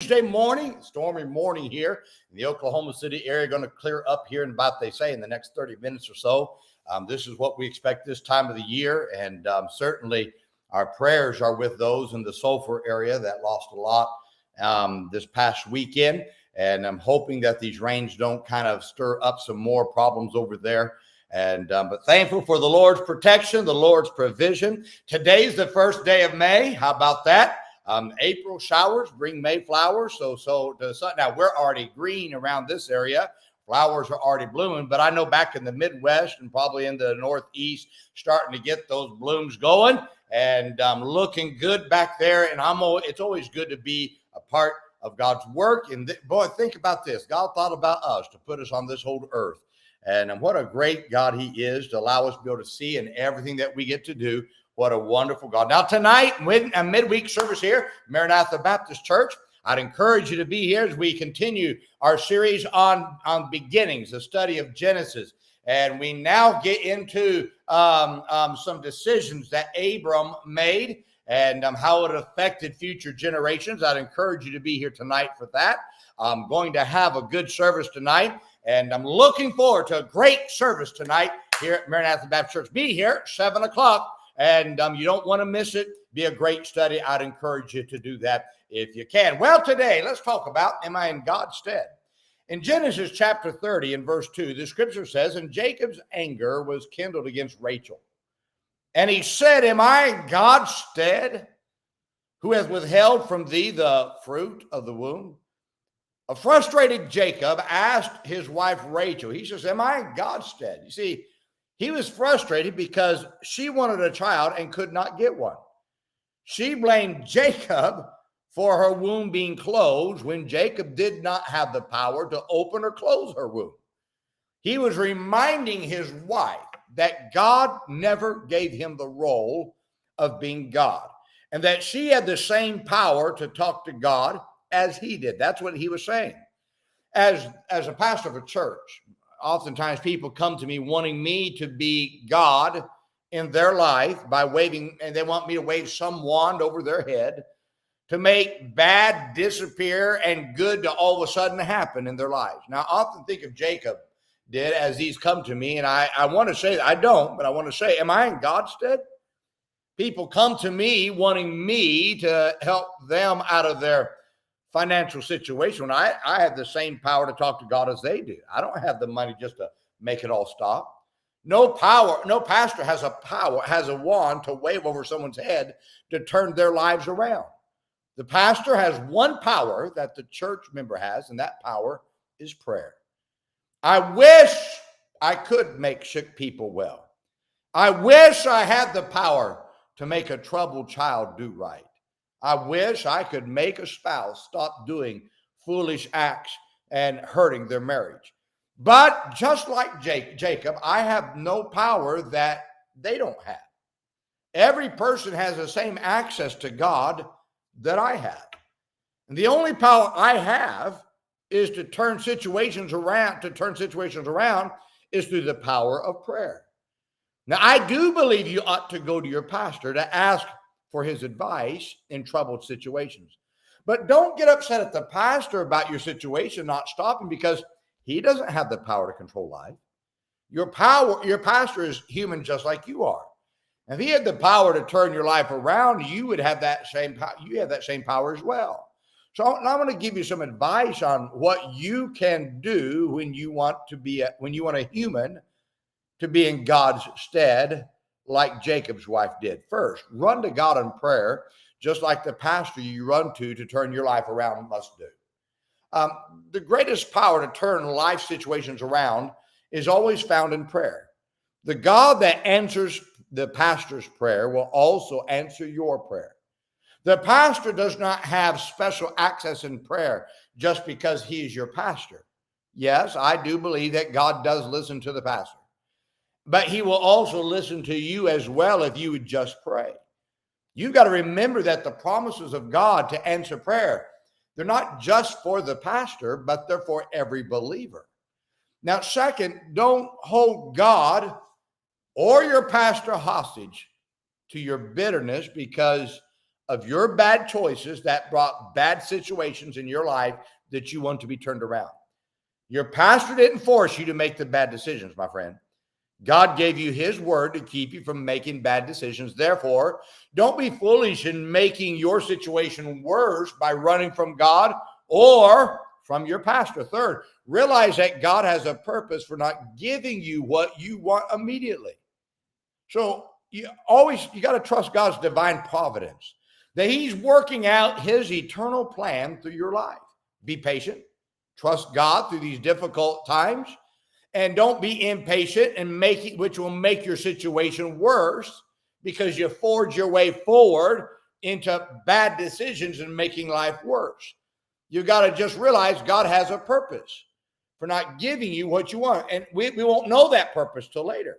Wednesday morning, stormy morning here in the Oklahoma City area. Going to clear up here in about, they say, in the next 30 minutes or so. This is what we expect this time of the year. And certainly our prayers are with those in the Sulphur area that lost a lot this past weekend. And I'm hoping that these rains don't kind of stir up some more problems over there. And but thankful for the Lord's protection, the Lord's provision. Today's the first day of May. How about that? April showers bring May flowers. So now we're already green around this area. Flowers are already blooming, but I know back in the Midwest and probably in the Northeast, starting to get those blooms going and looking good back there. And it's always good to be a part of God's work. And boy, think about this. God thought about us to put us on this whole earth. And what a great God he is to allow us to be able to see in everything that we get to do. What a wonderful God. Now tonight, a midweek service here, Maranatha Baptist Church. I'd encourage you to be here as we continue our series on beginnings, the study of Genesis. And we now get into some decisions that Abram made and how it affected future generations. I'd encourage you to be here tonight for that. I'm going to have a good service tonight. And I'm looking forward to a great service tonight here at Maranatha Baptist Church. Be here at 7 o'clock, and you don't want to miss it. Be a great study. I'd encourage you to do that if you can. Well, today, let's talk about, am I in God's stead? In Genesis chapter 30 and verse 2, the scripture says, and Jacob's anger was kindled against Rachel. And he said, am I in God's stead, who hath withheld from thee the fruit of the womb? A frustrated Jacob asked his wife Rachel, he says, am I in God's stead? You see, he was frustrated because she wanted a child and could not get one. She blamed Jacob for her womb being closed when Jacob did not have the power to open or close her womb. He was reminding his wife that God never gave him the role of being God and that she had the same power to talk to God as he did. That's what he was saying. As a pastor of a church, oftentimes people come to me wanting me to be God in their life by waving, and they want me to wave some wand over their head to make bad disappear and good to all of a sudden happen in their lives. Now, I often think of Jacob did as these come to me, and I want to say, I don't, but I want to say, am I in God's stead? People come to me wanting me to help them out of their financial situation. I have the same power to talk to God as they do. I don't have the money just to make it all stop. No pastor has a wand to wave over someone's head to turn their lives around. The pastor has one power that the church member has, and that power is prayer. I wish I could make sick people well. I wish I had the power to make a troubled child do right. I wish I could make a spouse stop doing foolish acts and hurting their marriage. But just like Jacob, I have no power that they don't have. Every person has the same access to God that I have. And the only power I have is to turn situations around, is through the power of prayer. Now, I do believe you ought to go to your pastor to ask for his advice in troubled situations. But don't get upset at the pastor about your situation not stopping, because he doesn't have the power to control life. Your pastor is human just like you are. If he had the power to turn your life around, you would have that same power. You have that same power as well. So I'm going to give you some advice on what you can do when you want a human to be in God's stead, like Jacob's wife did. First, run to God in prayer, just like the pastor you run to turn your life around must do. The greatest power to turn life situations around is always found in prayer. The God that answers the pastor's prayer will also answer your prayer. The pastor does not have special access in prayer just because he is your pastor. Yes, I do believe that God does listen to the pastor, but he will also listen to you as well if you would just pray. You've got to remember that the promises of God to answer prayer, they're not just for the pastor, but they're for every believer. Now, second, don't hold God or your pastor hostage to your bitterness because of your bad choices that brought bad situations in your life that you want to be turned around. Your pastor didn't force you to make the bad decisions, my friend. God gave you his word to keep you from making bad decisions. Therefore, don't be foolish in making your situation worse by running from God or from your pastor. Third, realize that God has a purpose for not giving you what you want immediately. So you got to trust God's divine providence, that he's working out his eternal plan through your life. Be patient. Trust God through these difficult times. And don't be impatient and which will make your situation worse because you forge your way forward into bad decisions and making life worse. You got to just realize God has a purpose for not giving you what you want. And we won't know that purpose till later.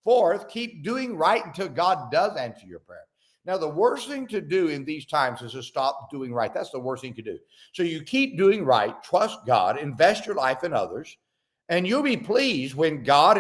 Fourth, keep doing right until God does answer your prayer. Now, the worst thing to do in these times is to stop doing right. That's the worst thing to do. So you keep doing right, trust God, invest your life in others, and you'll be pleased when God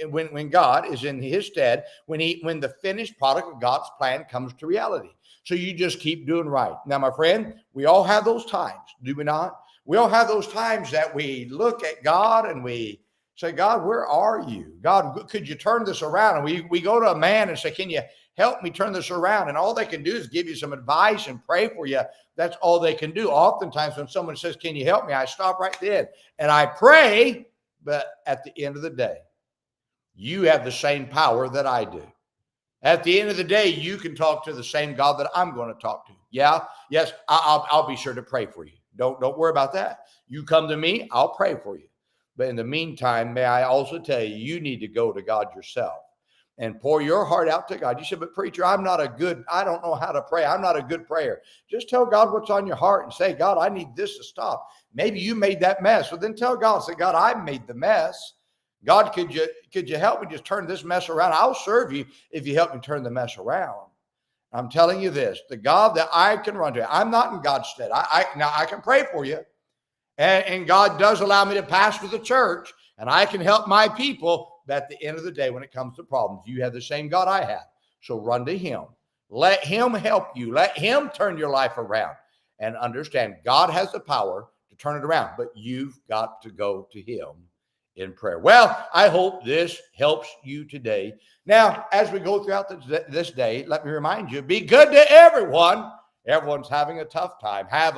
when God is in his stead, when the finished product of God's plan comes to reality. So you just keep doing right. Now, my friend, we all have those times, do we not? We all have those times that we look at God and we say, God, where are you? God, could you turn this around? And we go to a man and say, can you help me turn this around? And all they can do is give you some advice and pray for you. That's all they can do. Oftentimes when someone says, can you help me? I stop right then and I pray. But at the end of the day, you have the same power that I do. At the end of the day, you can talk to the same God that I'm going to talk to. Yeah, yes, I'll be sure to pray for you. Don't worry about that. You come to me, I'll pray for you. But in the meantime, may I also tell you, you need to go to God yourself and pour your heart out to God. You said, but preacher, I don't know how to pray. I'm not a good prayer. Just tell God what's on your heart and say, God, I need this to stop. Maybe you made that mess. Well, then tell God, say, God, I made the mess. God, could you help me just turn this mess around? I'll serve you if you help me turn the mess around. I'm telling you this, the God that I can run to, I'm not in God's stead. Now I can pray for you. And God does allow me to pastor the church and I can help my people. But at the end of the day, when it comes to problems, you have the same God I have. So run to him. Let him help you. Let him turn your life around and understand God has the power to turn it around, but you've got to go to him in prayer. Well, I hope this helps you today. Now, as we go throughout this day, let me remind you, be good to everyone. Everyone's having a tough time. Have a